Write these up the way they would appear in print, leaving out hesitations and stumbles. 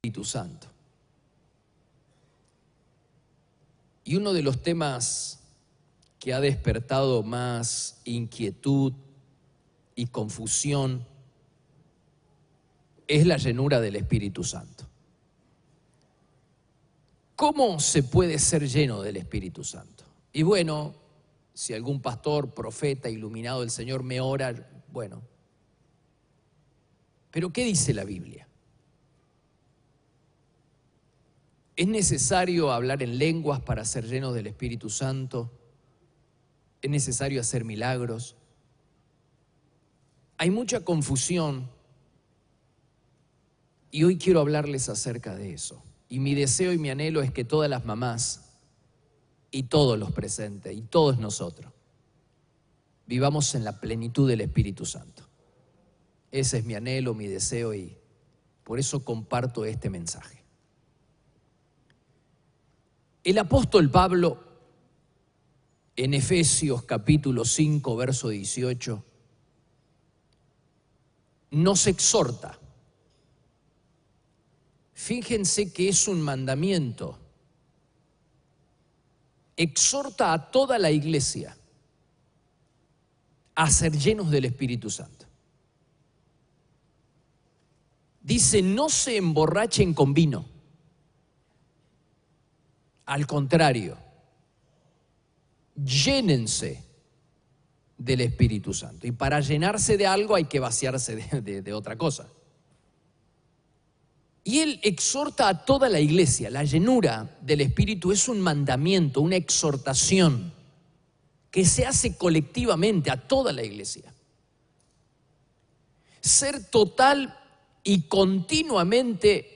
Espíritu Santo. Y uno de los temas que ha despertado más inquietud y confusión es la llenura del Espíritu Santo. ¿Cómo se puede ser lleno del Espíritu Santo? Y bueno, si algún pastor, profeta, iluminado del Señor me ora, bueno. Pero ¿qué dice la Biblia? ¿Es necesario hablar en lenguas para ser llenos del Espíritu Santo? ¿Es necesario hacer milagros? Hay mucha confusión y hoy quiero hablarles acerca de eso. Y mi deseo y mi anhelo es que todas las mamás y todos los presentes y todos nosotros vivamos en la plenitud del Espíritu Santo. Ese es mi anhelo, mi deseo y por eso comparto este mensaje. El apóstol Pablo, en Efesios capítulo 5, verso 18, nos exhorta. Fíjense que es un mandamiento. Exhorta a toda la iglesia a ser llenos del Espíritu Santo. Dice, no se emborrachen con vino. Al contrario, llénense del Espíritu Santo. Y para llenarse de algo hay que vaciarse de otra cosa. Y él exhorta a toda la iglesia. La llenura del Espíritu es un mandamiento, una exhortación que se hace colectivamente a toda la iglesia. Ser total y continuamente,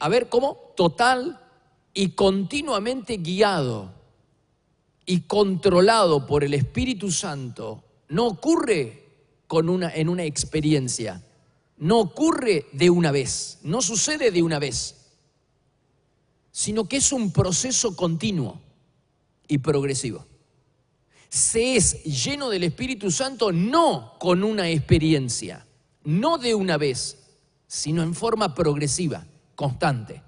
total y continuamente guiado y controlado por el Espíritu Santo no ocurre en una experiencia, no ocurre de una vez, no sucede de una vez, sino que es un proceso continuo y progresivo. Se es lleno del Espíritu Santo no con una experiencia, no de una vez, sino en forma progresiva, constante.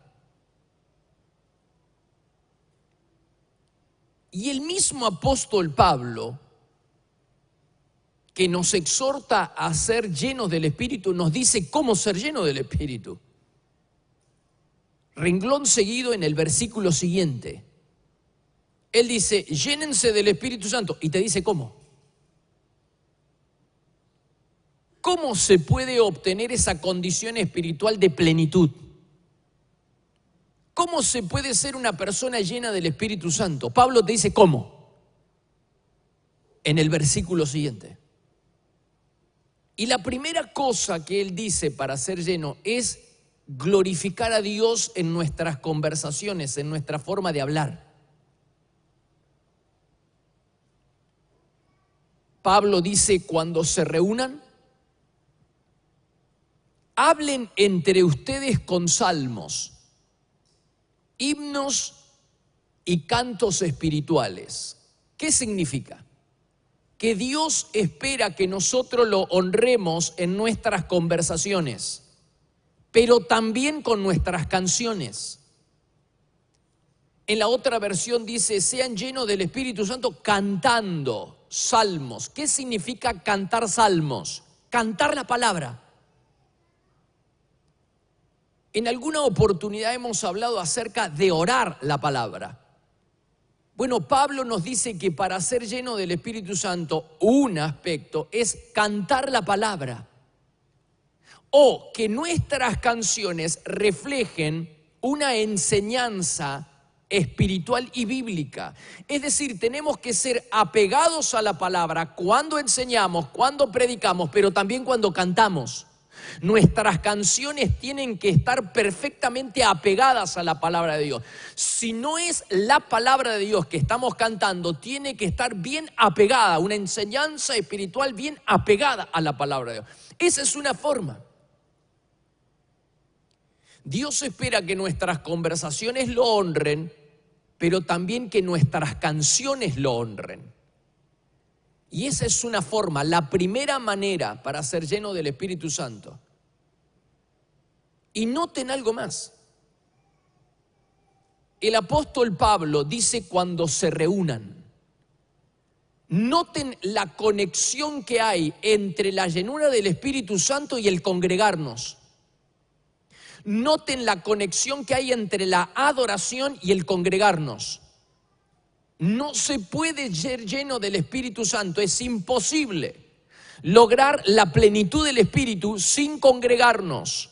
Y el mismo apóstol Pablo, que nos exhorta a ser llenos del Espíritu, nos dice cómo ser llenos del Espíritu. Renglón seguido en el versículo siguiente. Él dice, llénense del Espíritu Santo, y te dice cómo. ¿Cómo se puede obtener esa condición espiritual de plenitud? ¿Cómo se puede ser una persona llena del Espíritu Santo? Pablo te dice cómo. En el versículo siguiente. Y la primera cosa que él dice para ser lleno es glorificar a Dios en nuestras conversaciones, en nuestra forma de hablar. Pablo dice, cuando se reúnan, hablen entre ustedes con salmos, himnos y cantos espirituales. ¿Qué significa? Que Dios espera que nosotros lo honremos en nuestras conversaciones, pero también con nuestras canciones. En la otra versión dice, sean llenos del Espíritu Santo cantando salmos. ¿Qué significa cantar salmos? Cantar la palabra. En alguna oportunidad hemos hablado acerca de orar la palabra. Bueno, Pablo nos dice que para ser lleno del Espíritu Santo, un aspecto es cantar la palabra. O que nuestras canciones reflejen una enseñanza espiritual y bíblica. Es decir, tenemos que ser apegados a la palabra cuando enseñamos, cuando predicamos, pero también cuando cantamos. Nuestras canciones tienen que estar perfectamente apegadas a la palabra de Dios. Si no es la palabra de Dios que estamos cantando, tiene que estar bien apegada, una enseñanza espiritual bien apegada a la palabra de Dios. Esa es una forma. Dios espera que nuestras conversaciones lo honren, pero también que nuestras canciones lo honren. Y esa es una forma, la primera manera para ser lleno del Espíritu Santo. Y noten algo más. el apóstol Pablo dice cuando se reúnan. Noten la conexión que hay entre la llenura del Espíritu Santo y el congregarnos. Noten la conexión que hay entre la adoración y el congregarnos. No se puede ser lleno del Espíritu Santo, es imposible lograr la plenitud del Espíritu sin congregarnos.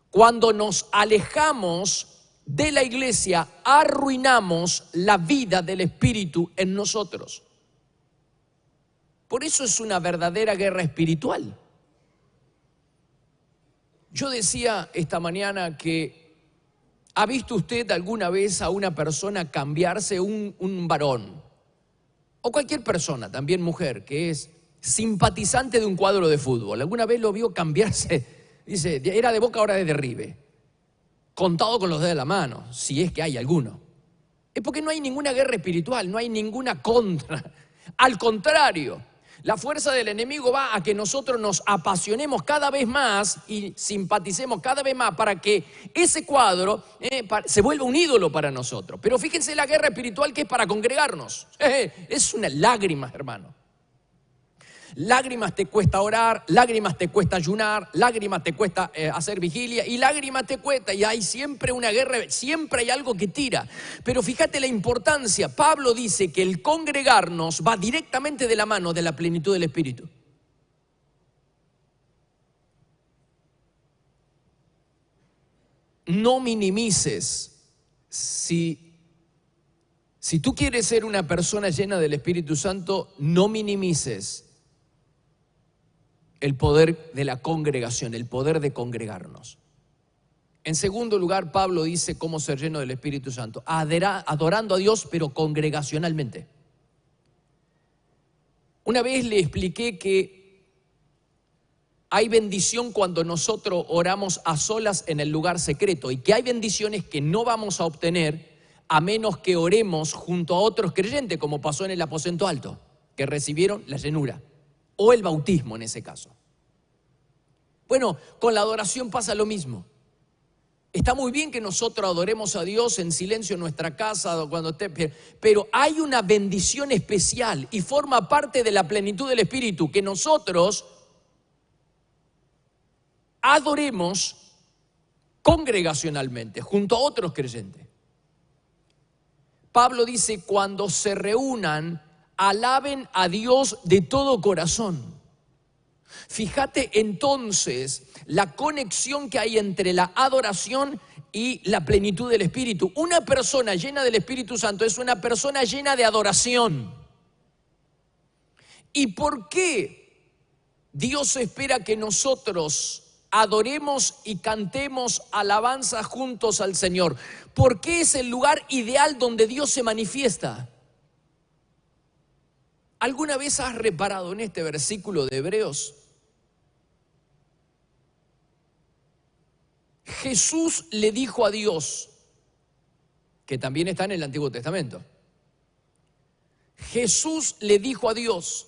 Cuando nos alejamos de la iglesia, arruinamos la vida del Espíritu en nosotros. Por eso es una verdadera guerra espiritual. Yo decía esta mañana que ¿ha visto usted alguna vez a una persona cambiarse, un varón o cualquier persona, también mujer, que es simpatizante de un cuadro de fútbol? ¿Alguna vez lo vio cambiarse? Dice, era de Boca, ahora es de River. Contado con los dedos de la mano, si es que hay alguno. Es porque no hay ninguna guerra espiritual, no hay ninguna contra. Al contrario, la fuerza del enemigo va a que nosotros nos apasionemos cada vez más y simpaticemos cada vez más para que ese cuadro se vuelva un ídolo para nosotros. Pero fíjense la guerra espiritual que es para congregarnos. Es una lágrima, hermano. Lágrimas te cuesta orar, lágrimas te cuesta ayunar, lágrimas te cuesta hacer vigilia y lágrimas te cuesta, y hay siempre una guerra, siempre hay algo que tira. Pero fíjate la importancia, Pablo dice que el congregarnos va directamente de la mano de la plenitud del Espíritu. No minimices, si tú quieres ser una persona llena del Espíritu Santo, no minimices el poder de la congregación, el poder de congregarnos. En segundo lugar, Pablo dice cómo ser lleno del Espíritu Santo, adorando a Dios, pero congregacionalmente. Una vez le expliqué que hay bendición cuando nosotros oramos a solas en el lugar secreto y que hay bendiciones que no vamos a obtener a menos que oremos junto a otros creyentes, como pasó en el aposento alto, que recibieron la llenura o el bautismo en ese caso. Bueno, con la adoración pasa lo mismo. Está muy bien que nosotros adoremos a Dios en silencio en nuestra casa, pero hay una bendición especial y forma parte de la plenitud del Espíritu, que nosotros adoremos congregacionalmente, junto a otros creyentes. Pablo dice, cuando se reúnan, alaben a Dios de todo corazón. Fíjate entonces la conexión que hay entre la adoración y la plenitud del Espíritu. Una persona llena del Espíritu Santo es una persona llena de adoración. ¿Y por qué Dios espera que nosotros adoremos y cantemos alabanza juntos al Señor? Porque es el lugar ideal donde Dios se manifiesta. ¿Alguna vez has reparado en este versículo de Hebreos? Jesús le dijo a Dios, que también está en el Antiguo Testamento. Jesús le dijo a Dios,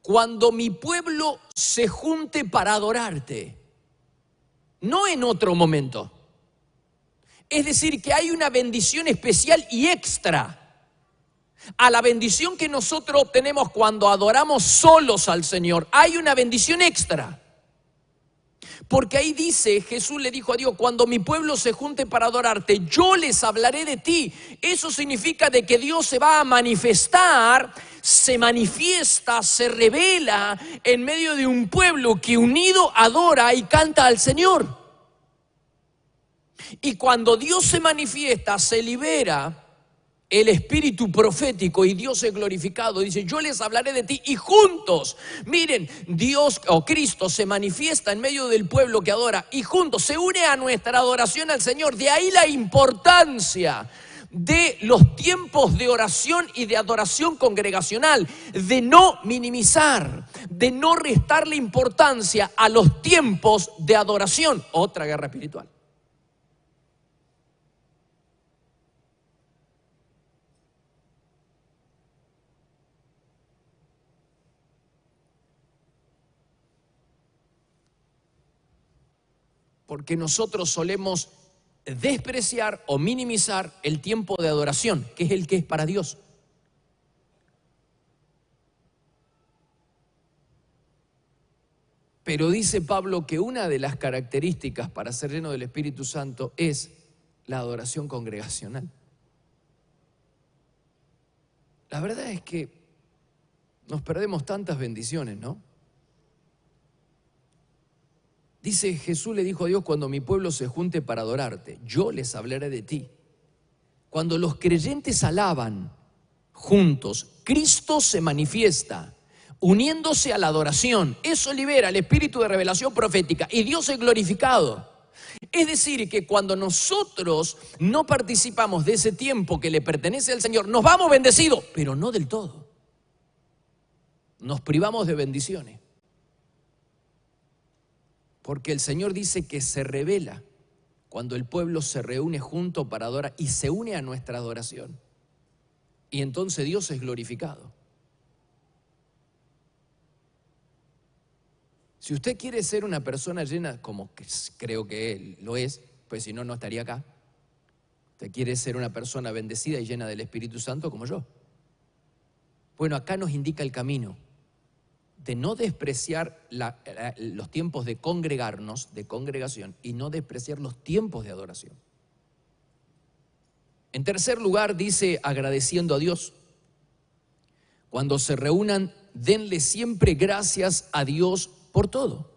cuando mi pueblo se junte para adorarte, no en otro momento. Es decir, que hay una bendición especial y extra a la bendición que nosotros obtenemos cuando adoramos solos al Señor. Hay una bendición extra. Porque ahí dice, Jesús le dijo a Dios, cuando mi pueblo se junte para adorarte, yo les hablaré de ti. Eso significa de que Dios se va a manifestar, se manifiesta, se revela en medio de un pueblo que unido adora y canta al Señor. Y cuando Dios se manifiesta, se libera el espíritu profético y Dios es glorificado. Dice, yo les hablaré de ti y juntos, miren, Dios o Cristo se manifiesta en medio del pueblo que adora y juntos se une a nuestra adoración al Señor. De ahí la importancia de los tiempos de oración y de adoración congregacional, de no minimizar, de no restarle importancia a los tiempos de adoración. Otra guerra espiritual. Porque nosotros solemos despreciar o minimizar el tiempo de adoración, que es el que es para Dios. Pero dice Pablo que una de las características para ser lleno del Espíritu Santo es la adoración congregacional. La verdad es que nos perdemos tantas bendiciones, ¿no? Dice, Jesús le dijo a Dios: cuando mi pueblo se junte para adorarte, yo les hablaré de ti. Cuando los creyentes alaban juntos, Cristo se manifiesta, uniéndose a la adoración. Eso libera el espíritu de revelación profética y Dios es glorificado. Es decir, que cuando nosotros no participamos de ese tiempo que le pertenece al Señor, nos vamos bendecidos, pero no del todo. Nos privamos de bendiciones. Porque el Señor dice que se revela cuando el pueblo se reúne junto para adorar y se une a nuestra adoración. Y entonces Dios es glorificado. Si usted quiere ser una persona llena, como creo que él lo es, pues si no, no estaría acá. Usted quiere ser una persona bendecida y llena del Espíritu Santo como yo. Bueno, acá nos indica el camino de no despreciar los tiempos de congregarnos, de congregación, y no despreciar los tiempos de adoración. En tercer lugar, dice agradeciendo a Dios. Cuando se reúnan, denle siempre gracias a Dios por todo.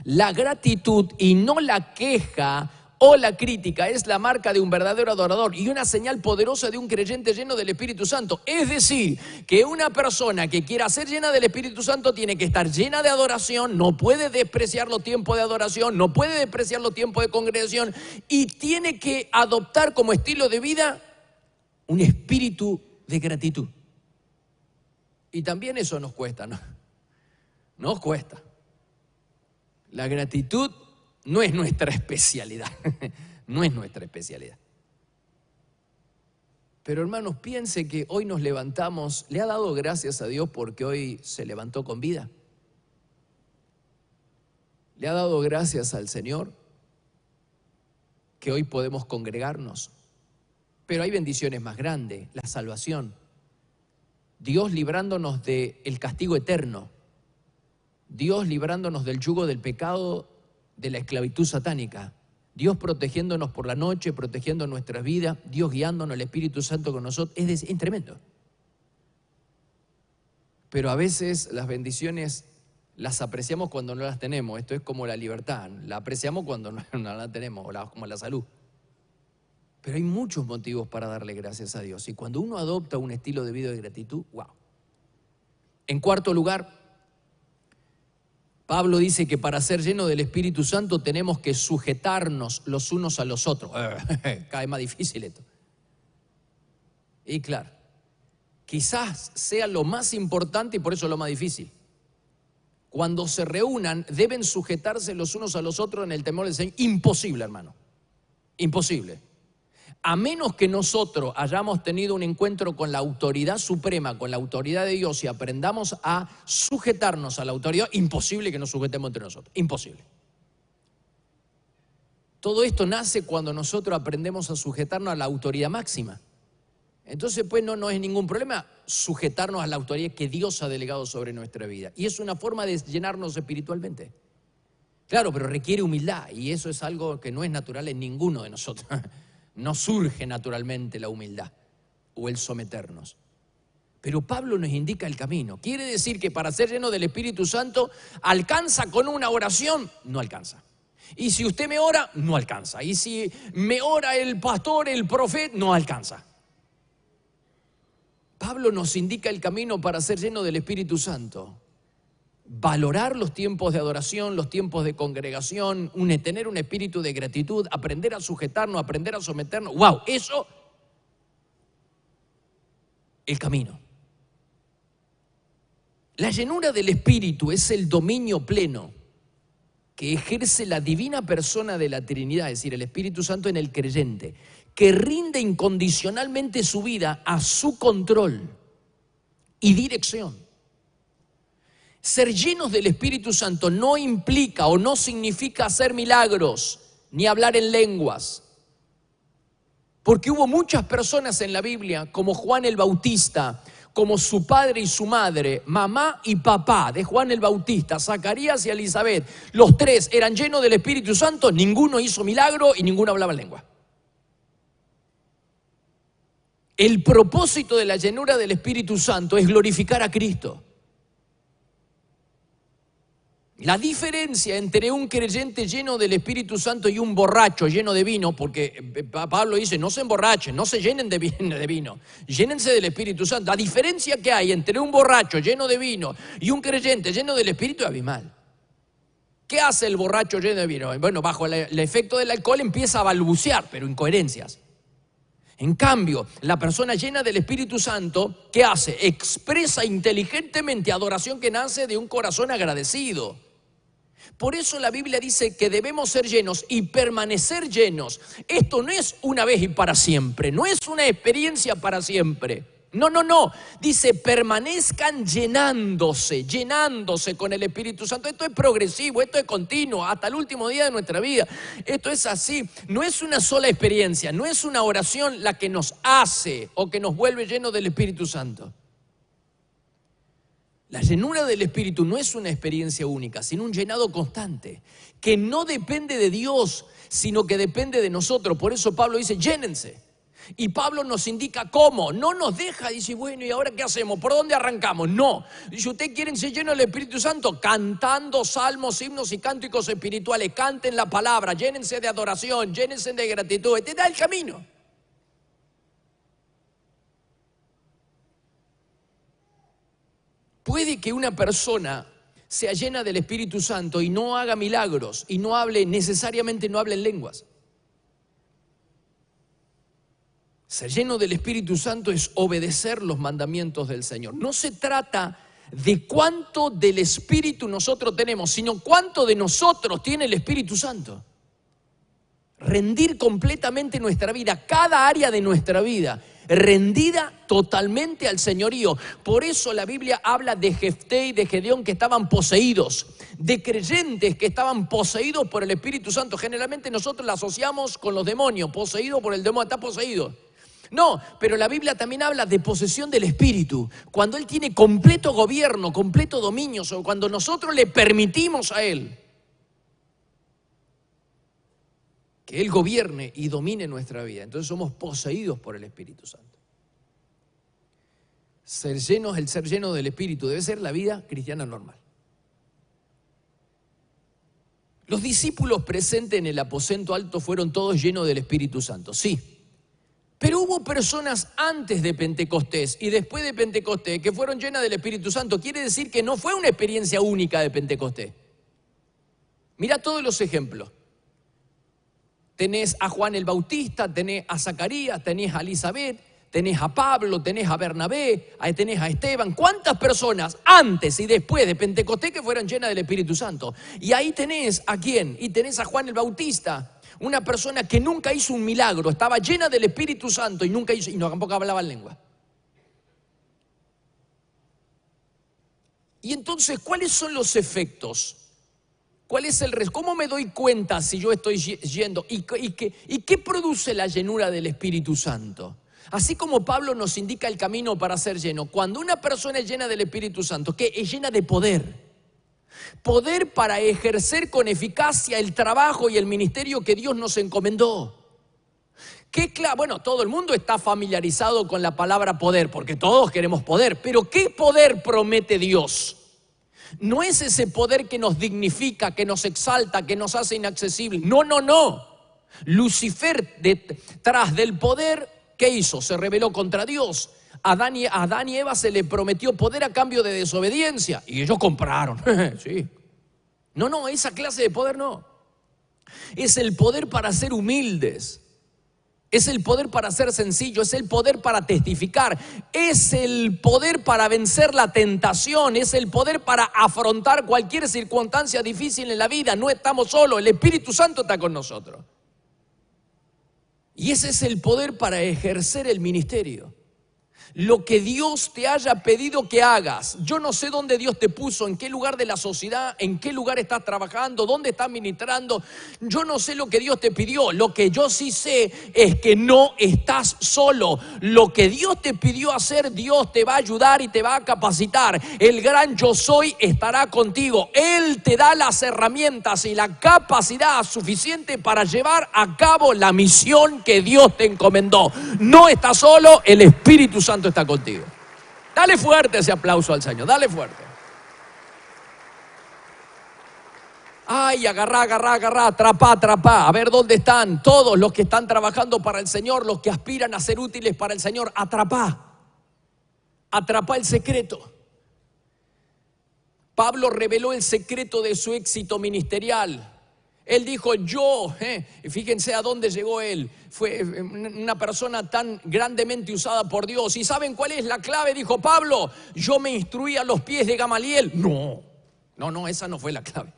La gratitud y no la queja o la crítica es la marca de un verdadero adorador y una señal poderosa de un creyente lleno del Espíritu Santo. Es decir, que una persona que quiera ser llena del Espíritu Santo tiene que estar llena de adoración, no puede despreciar los tiempos de adoración, no puede despreciar los tiempos de congregación y tiene que adoptar como estilo de vida un espíritu de gratitud. Y también eso nos cuesta, ¿no? Nos cuesta. La gratitud no es nuestra especialidad, no es nuestra especialidad. Pero hermanos, piense que hoy nos levantamos, ¿le ha dado gracias a Dios porque hoy se levantó con vida? ¿Le ha dado gracias al Señor que hoy podemos congregarnos? Pero hay bendiciones más grandes, la salvación. Dios librándonos del castigo eterno. Dios librándonos del yugo del pecado, de la esclavitud satánica. Dios protegiéndonos por la noche, protegiendo nuestras vidas, Dios guiándonos, el Espíritu Santo con nosotros. Es tremendo. Pero a veces las bendiciones las apreciamos cuando no las tenemos. Esto es como la libertad, la apreciamos cuando no la tenemos, como la salud. Pero hay muchos motivos para darle gracias a Dios. Y cuando uno adopta un estilo de vida de gratitud, wow. En cuarto lugar, Pablo dice que para ser lleno del Espíritu Santo tenemos que sujetarnos los unos a los otros. Cada vez más difícil esto. Y claro, quizás sea lo más importante y por eso lo más difícil. Cuando se reúnan, deben sujetarse los unos a los otros en el temor del Señor. Imposible, hermano. Imposible. A menos que nosotros hayamos tenido un encuentro con la autoridad suprema, con la autoridad de Dios y aprendamos a sujetarnos a la autoridad, imposible que nos sujetemos entre nosotros, imposible. Todo esto nace cuando nosotros aprendemos a sujetarnos a la autoridad máxima. Entonces, pues no es ningún problema sujetarnos a la autoridad que Dios ha delegado sobre nuestra vida. Y es una forma de llenarnos espiritualmente. Claro, pero requiere humildad y eso es algo que no es natural en ninguno de nosotros. No surge naturalmente la humildad o el someternos. Pero Pablo nos indica el camino. Quiere decir que para ser lleno del Espíritu Santo, ¿alcanza con una oración? No alcanza. Y si usted me ora, no alcanza. Y si me ora el pastor, el profeta, no alcanza. Pablo nos indica el camino para ser lleno del Espíritu Santo. Valorar los tiempos de adoración, los tiempos de congregación, tener un espíritu de gratitud, aprender a sujetarnos, aprender a someternos. ¡Wow! Eso, el camino. La llenura del Espíritu es el dominio pleno que ejerce la divina persona de la Trinidad, es decir, el Espíritu Santo en el creyente, que rinde incondicionalmente su vida a su control y dirección. Ser llenos del Espíritu Santo no implica o no significa hacer milagros ni hablar en lenguas. Porque hubo muchas personas en la Biblia, como Juan el Bautista, como su padre y su madre, mamá y papá de Juan el Bautista, Zacarías y Elizabeth. Los tres eran llenos del Espíritu Santo, ninguno hizo milagro y ninguno hablaba en lengua. El propósito de la llenura del Espíritu Santo es glorificar a Cristo. La diferencia entre un creyente lleno del Espíritu Santo y un borracho lleno de vino, porque Pablo dice, no se emborrachen, no se llenen de vino, llénense del Espíritu Santo. La diferencia que hay entre un borracho lleno de vino y un creyente lleno del Espíritu es abismal. ¿Qué hace el borracho lleno de vino? Bueno, bajo el efecto del alcohol empieza a balbucear, pero incoherencias. En cambio, la persona llena del Espíritu Santo, ¿qué hace? Expresa inteligentemente adoración que nace de un corazón agradecido. Por eso la Biblia dice que debemos ser llenos y permanecer llenos. Esto no es una vez y para siempre, no es una experiencia para siempre. No. Dice permanezcan llenándose con el Espíritu Santo. Esto es progresivo, esto es continuo, hasta el último día de nuestra vida. Esto es así, no es una sola experiencia, no es una oración la que nos hace o que nos vuelve llenos del Espíritu Santo. La llenura del Espíritu no es una experiencia única, sino un llenado constante, que no depende de Dios, sino que depende de nosotros. Por eso Pablo dice, llénense. Y Pablo nos indica cómo, no nos deja, dice, bueno, ¿y ahora qué hacemos? ¿Por dónde arrancamos? No, dice, ¿ustedes quieren ser llenos del Espíritu Santo? Cantando salmos, himnos y cánticos espirituales, canten la palabra, llénense de adoración, llénense de gratitud, te da el camino. Puede que una persona sea llena del Espíritu Santo y no haga milagros y no hable, necesariamente no hable en lenguas. Ser lleno del Espíritu Santo es obedecer los mandamientos del Señor. No se trata de cuánto del Espíritu nosotros tenemos, sino cuánto de nosotros tiene el Espíritu Santo. Rendir completamente nuestra vida, cada área de nuestra vida, rendida totalmente al señorío. Por eso la Biblia habla de Jefté y de Gedeón que estaban poseídos, de creyentes que estaban poseídos por el Espíritu Santo. Generalmente nosotros la asociamos con los demonios, poseído por el demonio, está poseído. No, pero la Biblia también habla de posesión del Espíritu, cuando Él tiene completo gobierno, completo dominio, o cuando nosotros le permitimos a Él que Él gobierne y domine nuestra vida. Entonces somos poseídos por el Espíritu Santo. El ser lleno del Espíritu debe ser la vida cristiana normal. Los discípulos presentes en el aposento alto fueron todos llenos del Espíritu Santo, sí. Pero hubo personas antes de Pentecostés y después de Pentecostés que fueron llenas del Espíritu Santo. Quiere decir que no fue una experiencia única de Pentecostés. Mira todos los ejemplos. Tenés a Juan el Bautista, tenés a Zacarías, tenés a Elizabeth, tenés a Pablo, tenés a Bernabé, tenés a Esteban. ¿Cuántas personas antes y después de Pentecostés que fueron llenas del Espíritu Santo? Y ahí tenés a quién, y tenés a Juan el Bautista, una persona que nunca hizo un milagro, estaba llena del Espíritu Santo y tampoco hablaba en lengua. Y entonces, ¿cuáles son los efectos? ¿Cuál es ¿Cómo me doy cuenta si yo estoy yendo? ¿Y qué produce la llenura del Espíritu Santo? Así como Pablo nos indica el camino para ser lleno, cuando una persona es llena del Espíritu Santo, ¿qué? Es llena de poder. Poder para ejercer con eficacia el trabajo y el ministerio que Dios nos encomendó. Bueno, todo el mundo está familiarizado con la palabra poder, porque todos queremos poder, pero ¿qué poder promete Dios? No es ese poder que nos dignifica, que nos exalta, que nos hace inaccesibles. No. Lucifer, detrás del poder, ¿qué hizo? Se rebeló contra Dios. A Adán y Eva se le prometió poder a cambio de desobediencia. Y ellos compraron. Sí. No, esa clase de poder no. Es el poder para ser humildes. Es el poder para ser sencillo, es el poder para testificar, es el poder para vencer la tentación, es el poder para afrontar cualquier circunstancia difícil en la vida. No estamos solos, el Espíritu Santo está con nosotros. Y ese es el poder para ejercer el ministerio. lo que Dios te haya pedido que hagas. Yo no sé dónde Dios te puso, en qué lugar de la sociedad, en qué lugar estás trabajando, dónde estás ministrando. Yo no sé lo que Dios te pidió. Lo que yo sí sé es que no estás solo. Lo que Dios te pidió hacer, Dios te va a ayudar y te va a capacitar. El gran yo soy estará contigo. Él te da las herramientas y la capacidad suficiente para llevar a cabo la misión que Dios te encomendó. No estás solo, el Espíritu Santo está contigo. Dale fuerte ese aplauso al Señor, dale fuerte. Ay, agarrá, atrapá. A ver dónde están todos los que están trabajando para el Señor, los que aspiran a ser útiles para el Señor. Atrapá el secreto. Pablo reveló el secreto de su éxito ministerial. Él dijo, fíjense a dónde llegó él. Fue una persona tan grandemente usada por Dios. ¿Y saben cuál es la clave? Dijo Pablo, yo me instruí a los pies de Gamaliel. No, esa no fue la clave.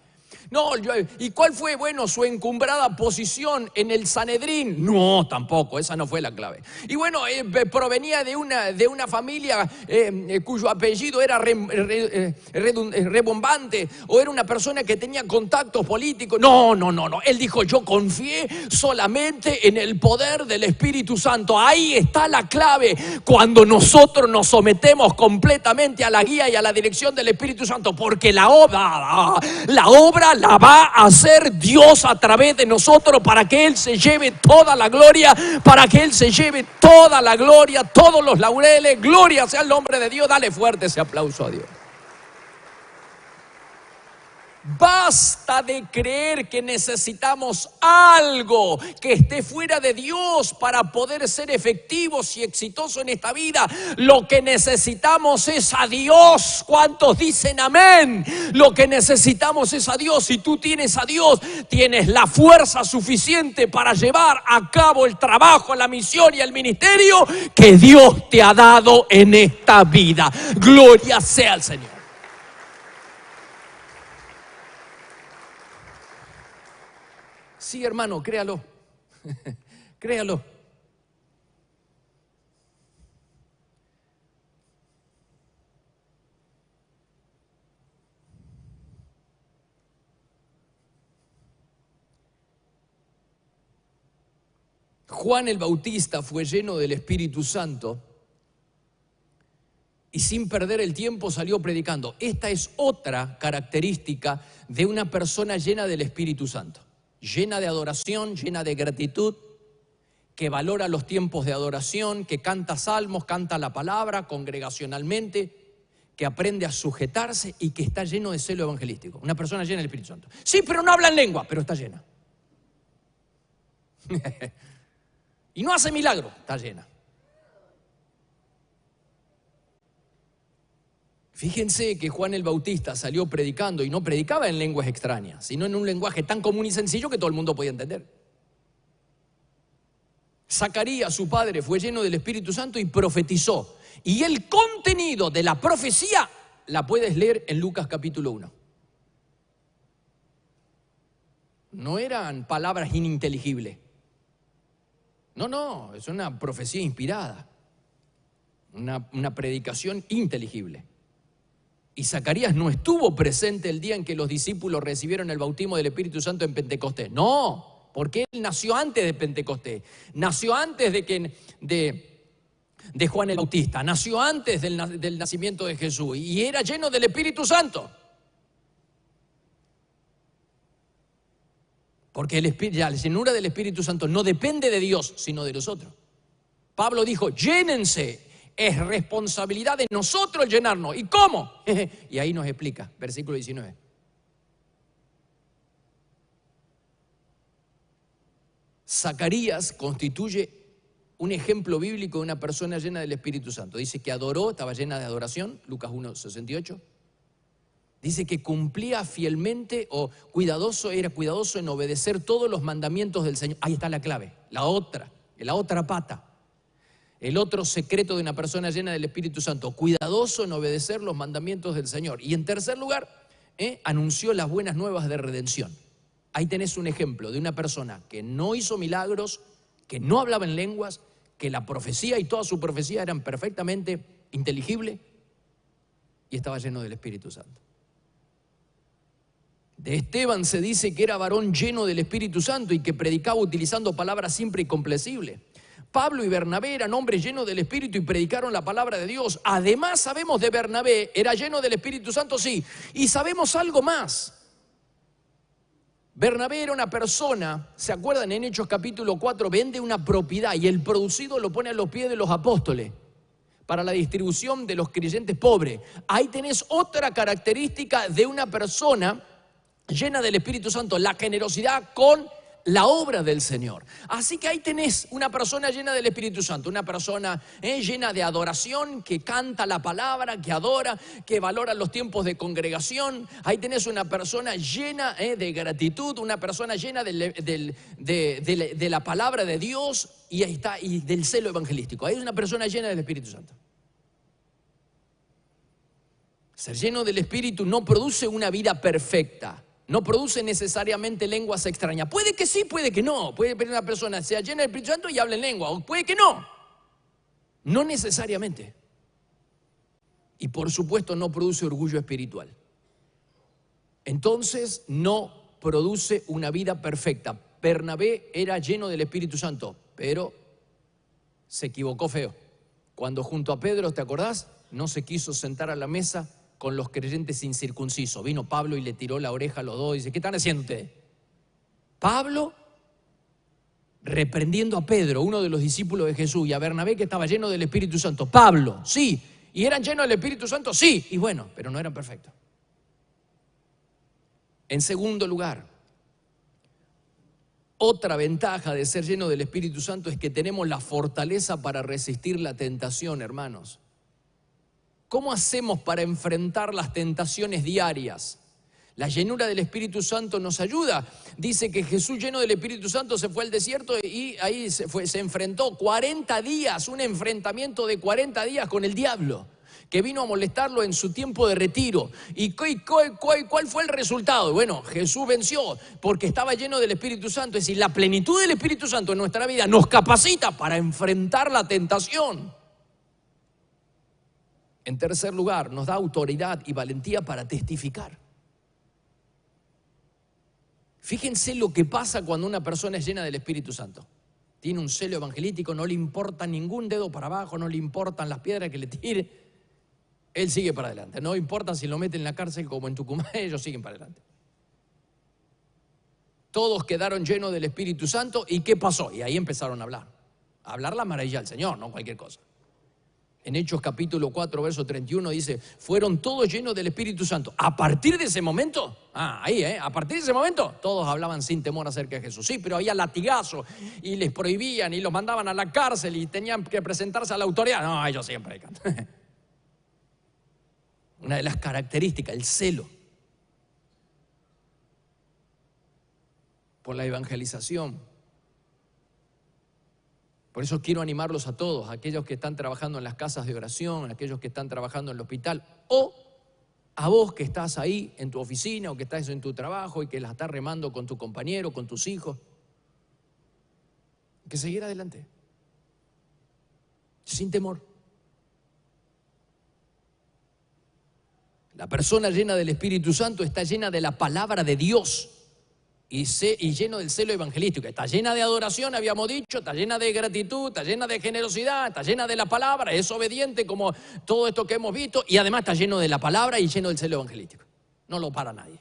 No, ¿y cuál fue? Bueno, su encumbrada posición en el Sanedrín. No, tampoco, esa no fue la clave. Y bueno, provenía de una familia cuyo apellido era rebombante, o era una persona que tenía contactos políticos. No. Él dijo, yo confié solamente en el poder del Espíritu Santo. Ahí está la clave. Cuando nosotros nos sometemos completamente a la guía y a la dirección del Espíritu Santo, porque la obra la va a hacer Dios a través de nosotros para que Él se lleve toda la gloria, todos los laureles. Gloria sea el nombre de Dios. Dale fuerte ese aplauso a Dios. Basta de creer que necesitamos algo que esté fuera de Dios para poder ser efectivos y exitosos en esta vida. Lo que necesitamos es a Dios. ¿Cuántos dicen amén? Lo que necesitamos es a Dios. Si tú tienes a Dios, tienes la fuerza suficiente para llevar a cabo el trabajo, la misión y el ministerio que Dios te ha dado en esta vida. Gloria sea al Señor. Sí, hermano, créalo. Créalo. Juan el Bautista fue lleno del Espíritu Santo y sin perder el tiempo salió predicando. Esta es otra característica de una persona llena del Espíritu Santo. Llena de adoración, llena de gratitud, que valora los tiempos de adoración, que canta salmos, canta la palabra congregacionalmente, que aprende a sujetarse y que está lleno de celo evangelístico. Una persona llena del Espíritu Santo. Sí, pero no habla en lengua, pero está llena. Y no hace milagro, está llena. Fíjense que Juan el Bautista salió predicando y no predicaba en lenguas extrañas, sino en un lenguaje tan común y sencillo que todo el mundo podía entender. Zacarías, su padre, fue lleno del Espíritu Santo y profetizó. Y el contenido de la profecía la puedes leer en Lucas capítulo 1. No eran palabras ininteligibles. No, es una profecía inspirada. Una predicación inteligible. Y Zacarías no estuvo presente el día en que los discípulos recibieron el bautismo del Espíritu Santo en Pentecostés. No, porque él nació antes de Pentecostés. Nació antes de Juan el Bautista. Nació antes del nacimiento de Jesús. Y era lleno del Espíritu Santo. Porque la llenura del Espíritu Santo no depende de Dios, sino de nosotros. Pablo dijo, llénense. Es responsabilidad de nosotros llenarnos. ¿Y cómo? Y ahí nos explica, versículo 19. Zacarías constituye un ejemplo bíblico de una persona llena del Espíritu Santo. Dice que adoró, estaba llena de adoración, Lucas 1:68. Dice que cumplía fielmente o era cuidadoso en obedecer todos los mandamientos del Señor. Ahí está la clave, la otra pata. El otro secreto de una persona llena del Espíritu Santo, cuidadoso en obedecer los mandamientos del Señor. Y en tercer lugar, anunció las buenas nuevas de redención. Ahí tenés un ejemplo de una persona que no hizo milagros, que no hablaba en lenguas, que la profecía y toda su profecía eran perfectamente inteligibles y estaba lleno del Espíritu Santo. De Esteban se dice que era varón lleno del Espíritu Santo y que predicaba utilizando palabras simples y comprensibles. Pablo y Bernabé eran hombres llenos del Espíritu y predicaron la palabra de Dios. Además sabemos de Bernabé, era lleno del Espíritu Santo, sí. Y sabemos algo más. Bernabé era una persona, ¿se acuerdan? En Hechos capítulo 4, vende una propiedad y el producido lo pone a los pies de los apóstoles para la distribución de los creyentes pobres. Ahí tenés otra característica de una persona llena del Espíritu Santo, la generosidad con la obra del Señor. Así que ahí tenés una persona llena del Espíritu Santo, una persona llena de adoración, que canta la palabra, que adora, que valora los tiempos de congregación. Ahí tenés una persona llena de gratitud, una persona llena de la palabra de Dios y ahí está, y del celo evangelístico. Ahí es una persona llena del Espíritu Santo. Ser lleno del Espíritu no produce una vida perfecta. No produce necesariamente lenguas extrañas. Puede que sí, puede que no. Puede que una persona sea llena del Espíritu Santo y hable en lengua. O puede que no. No necesariamente. Y por supuesto no produce orgullo espiritual. Entonces no produce una vida perfecta. Bernabé era lleno del Espíritu Santo, pero se equivocó feo. Cuando junto a Pedro, ¿te acordás? No se quiso sentar a la mesa con los creyentes incircuncisos. Vino Pablo y le tiró la oreja a los dos y dice, ¿qué están haciendo ustedes? Pablo reprendiendo a Pedro, uno de los discípulos de Jesús, y a Bernabé, que estaba lleno del Espíritu Santo. Pablo, sí. ¿Y eran llenos del Espíritu Santo? Sí. Y bueno, pero no eran perfectos. En segundo lugar, otra ventaja de ser lleno del Espíritu Santo es que tenemos la fortaleza para resistir la tentación, hermanos. ¿Cómo hacemos para enfrentar las tentaciones diarias? La llenura del Espíritu Santo nos ayuda. Dice que Jesús, lleno del Espíritu Santo, se fue al desierto y ahí se enfrentó 40 días, un enfrentamiento de 40 días con el diablo, que vino a molestarlo en su tiempo de retiro. ¿Y cuál fue el resultado? Bueno, Jesús venció porque estaba lleno del Espíritu Santo. Es decir, la plenitud del Espíritu Santo en nuestra vida nos capacita para enfrentar la tentación. En tercer lugar, nos da autoridad y valentía para testificar. Fíjense lo que pasa cuando una persona es llena del Espíritu Santo. Tiene un celo evangelístico, no le importa ningún dedo para abajo, no le importan las piedras que le tire. Él sigue para adelante. No importa si lo meten en la cárcel como en Tucumán, ellos siguen para adelante. Todos quedaron llenos del Espíritu Santo. ¿Y qué pasó? Y ahí empezaron a hablar. A hablar la maravilla del Señor, no cualquier cosa. En Hechos capítulo 4, verso 31 dice, fueron todos llenos del Espíritu Santo. A partir de ese momento, a partir de ese momento, todos hablaban sin temor acerca de Jesús. Sí, pero había latigazos y les prohibían y los mandaban a la cárcel y tenían que presentarse a la autoridad. No, ellos siguen predicando. Una de las características, el celo por la evangelización. Por eso quiero animarlos a todos, a aquellos que están trabajando en las casas de oración, a aquellos que están trabajando en el hospital, o a vos que estás ahí en tu oficina o que estás en tu trabajo y que la estás remando con tu compañero, con tus hijos, que seguir adelante, sin temor. La persona llena del Espíritu Santo está llena de la palabra de Dios. Y lleno del celo evangelístico. Está llena de adoración, habíamos dicho, está llena de gratitud, está llena de generosidad, está llena de la palabra, es obediente como todo esto que hemos visto, y además está lleno de la palabra y lleno del celo evangelístico. No lo para nadie.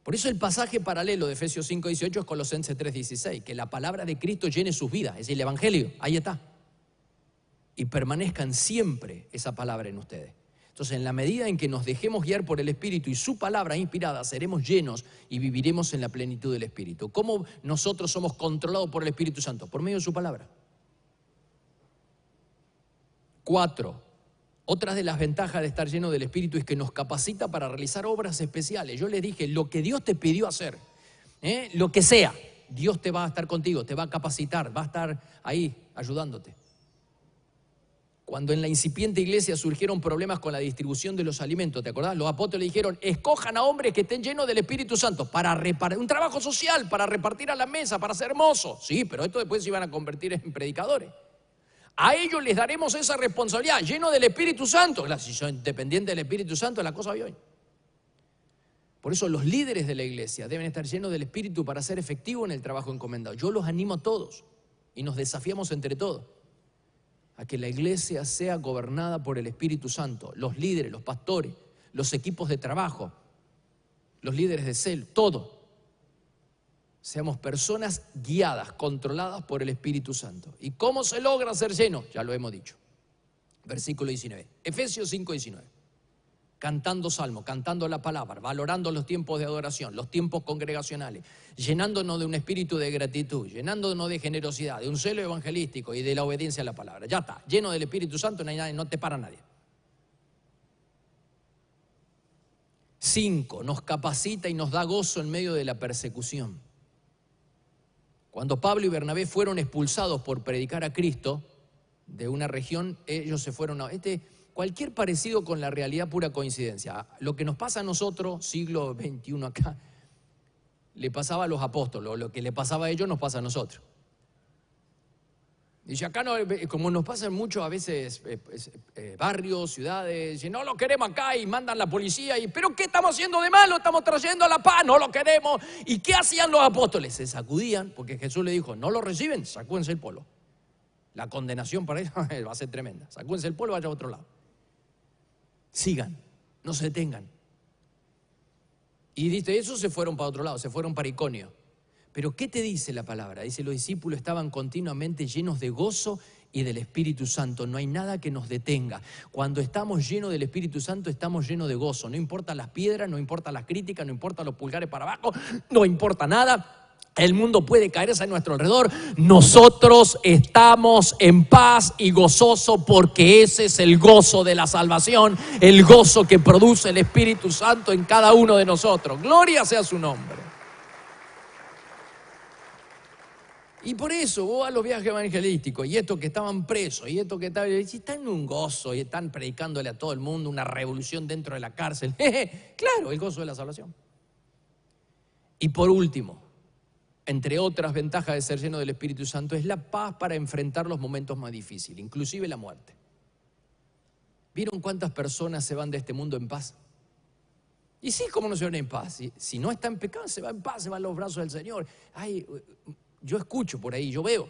Por eso el pasaje paralelo de Efesios 5:18 es Colosenses 3:16, que la palabra de Cristo llene sus vidas, es decir, el evangelio, ahí está. Y permanezcan siempre esa palabra en ustedes. Entonces, en la medida en que nos dejemos guiar por el Espíritu y su palabra inspirada, seremos llenos y viviremos en la plenitud del Espíritu. ¿Cómo nosotros somos controlados por el Espíritu Santo? Por medio de su palabra. 4. Otra de las ventajas de estar lleno del Espíritu es que nos capacita para realizar obras especiales. Yo les dije, lo que Dios te pidió hacer, lo que sea, Dios te va a estar contigo, te va a capacitar, va a estar ahí ayudándote. Cuando en la incipiente iglesia surgieron problemas con la distribución de los alimentos, ¿te acordás? Los apóstoles dijeron, escojan a hombres que estén llenos del Espíritu Santo para repartir, un trabajo social, para repartir a la mesa, para ser mozos. Sí, pero esto después se iban a convertir en predicadores. A ellos les daremos esa responsabilidad, lleno del Espíritu Santo. Claro, si son dependientes del Espíritu Santo, la cosa va bien. Por eso los líderes de la iglesia deben estar llenos del Espíritu para ser efectivos en el trabajo encomendado. Yo los animo a todos y nos desafiamos entre todos a que la iglesia sea gobernada por el Espíritu Santo. Los líderes, los pastores, los equipos de trabajo, los líderes de cel, todo. Seamos personas guiadas, controladas por el Espíritu Santo. ¿Y cómo se logra ser lleno? Ya lo hemos dicho. Versículo 19. Efesios 5, 19. Cantando salmos, cantando la palabra, valorando los tiempos de adoración, los tiempos congregacionales, llenándonos de un espíritu de gratitud, llenándonos de generosidad, de un celo evangelístico y de la obediencia a la palabra. Ya está, lleno del Espíritu Santo, no te para nadie. 5. Nos capacita y nos da gozo en medio de la persecución. Cuando Pablo y Bernabé fueron expulsados por predicar a Cristo de una región, ellos se fueron a... Cualquier parecido con la realidad, pura coincidencia. Lo que nos pasa a nosotros, siglo XXI acá, le pasaba a los apóstoles, lo que le pasaba a ellos nos pasa a nosotros. Dice, acá no, como nos pasan mucho a veces barrios, ciudades, no lo queremos acá y mandan la policía, pero ¿qué estamos haciendo de malo? Estamos trayendo la paz, no lo queremos. ¿Y qué hacían los apóstoles? Se sacudían, porque Jesús le dijo, no lo reciben, sacúdense el polvo. La condenación para ellos va a ser tremenda. Sacúdense el polvo, vaya a otro lado. Sigan, no se detengan. Y dice, esos se fueron para otro lado, se fueron para Iconio. Pero ¿qué te dice la palabra? Dice, los discípulos estaban continuamente llenos de gozo y del Espíritu Santo. No hay nada que nos detenga. Cuando estamos llenos del Espíritu Santo, estamos llenos de gozo. No importa las piedras, no importa las críticas, no importa los pulgares para abajo, no importa nada. El mundo puede caerse a nuestro alrededor. Nosotros estamos en paz y gozoso porque ese es el gozo de la salvación, el gozo que produce el Espíritu Santo en cada uno de nosotros. Gloria sea su nombre. Y por eso vos a los viajes evangelísticos y estos que estaban presos y estos que están en un gozo y están predicándole a todo el mundo una revolución dentro de la cárcel. Claro, el gozo de la salvación. Y por último, entre otras ventajas de ser lleno del Espíritu Santo, es la paz para enfrentar los momentos más difíciles, inclusive la muerte. ¿Vieron cuántas personas se van de este mundo en paz? Y sí, ¿cómo no se van en paz? Si no está en pecado, se va en paz, se va a los brazos del Señor. Ay, yo escucho por ahí, yo veo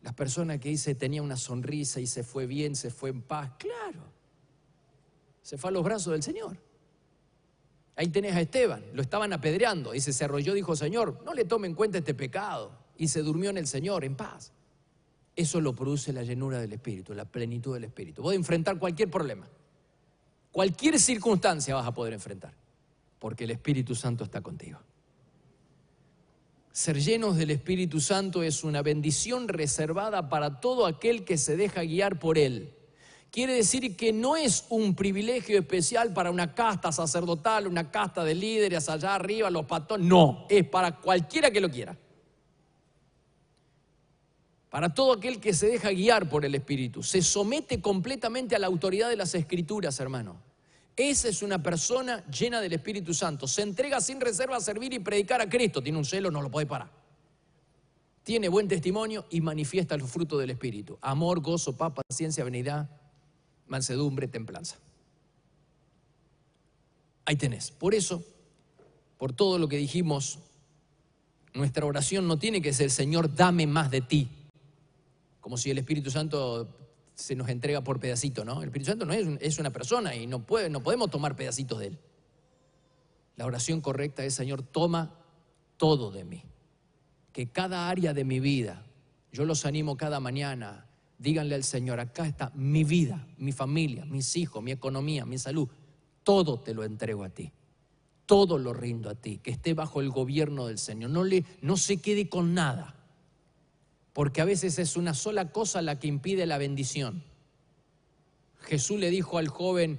las personas que dice tenía una sonrisa y se fue bien, se fue en paz. Claro, se fue a los brazos del Señor. Ahí tenés a Esteban, lo estaban apedreando, dice, se arrolló, dijo, Señor, no le tome en cuenta este pecado, y se durmió en el Señor, en paz. Eso lo produce la llenura del Espíritu, la plenitud del Espíritu. Vos enfrentar cualquier problema, cualquier circunstancia vas a poder enfrentar, porque el Espíritu Santo está contigo. Ser llenos del Espíritu Santo es una bendición reservada para todo aquel que se deja guiar por Él. Quiere decir que no es un privilegio especial para una casta sacerdotal, una casta de líderes allá arriba, los pastores. No, es para cualquiera que lo quiera. Para todo aquel que se deja guiar por el Espíritu. Se somete completamente a la autoridad de las Escrituras, hermano. Esa es una persona llena del Espíritu Santo. Se entrega sin reserva a servir y predicar a Cristo. Tiene un celo, no lo puede parar. Tiene buen testimonio y manifiesta el fruto del Espíritu. Amor, gozo, paz, paciencia, benignidad, mansedumbre, templanza. Ahí tenés. Por eso, por todo lo que dijimos, nuestra oración no tiene que ser, Señor, dame más de ti. Como si el Espíritu Santo se nos entrega por pedacito, ¿no? El Espíritu Santo no es una persona y no podemos tomar pedacitos de Él. La oración correcta es, Señor, toma todo de mí. Que cada área de mi vida, yo los animo cada mañana, díganle al Señor, acá está mi vida, mi familia, mis hijos, mi economía, mi salud. Todo te lo entrego a ti. Todo lo rindo a ti. Que esté bajo el gobierno del Señor. No se quede con nada. Porque a veces es una sola cosa la que impide la bendición. Jesús le dijo al joven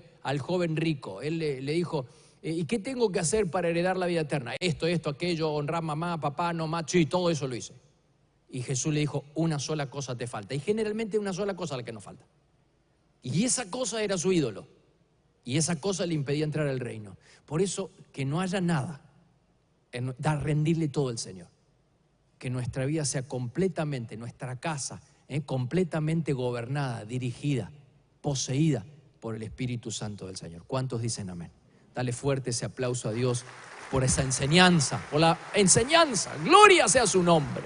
rico, él le dijo, ¿y qué tengo que hacer para heredar la vida eterna? Esto, aquello, honrar mamá, papá, no macho, y todo eso lo hice. Y Jesús le dijo, una sola cosa te falta. Y generalmente una sola cosa la que nos falta. Y esa cosa era su ídolo. Y esa cosa le impedía entrar al reino. Por eso, que no haya nada, rendirle todo al Señor. Que nuestra vida sea completamente, nuestra casa, completamente gobernada, dirigida, poseída por el Espíritu Santo del Señor. ¿Cuántos dicen amén? Dale fuerte ese aplauso a Dios por esa enseñanza, por la enseñanza. Gloria sea su nombre.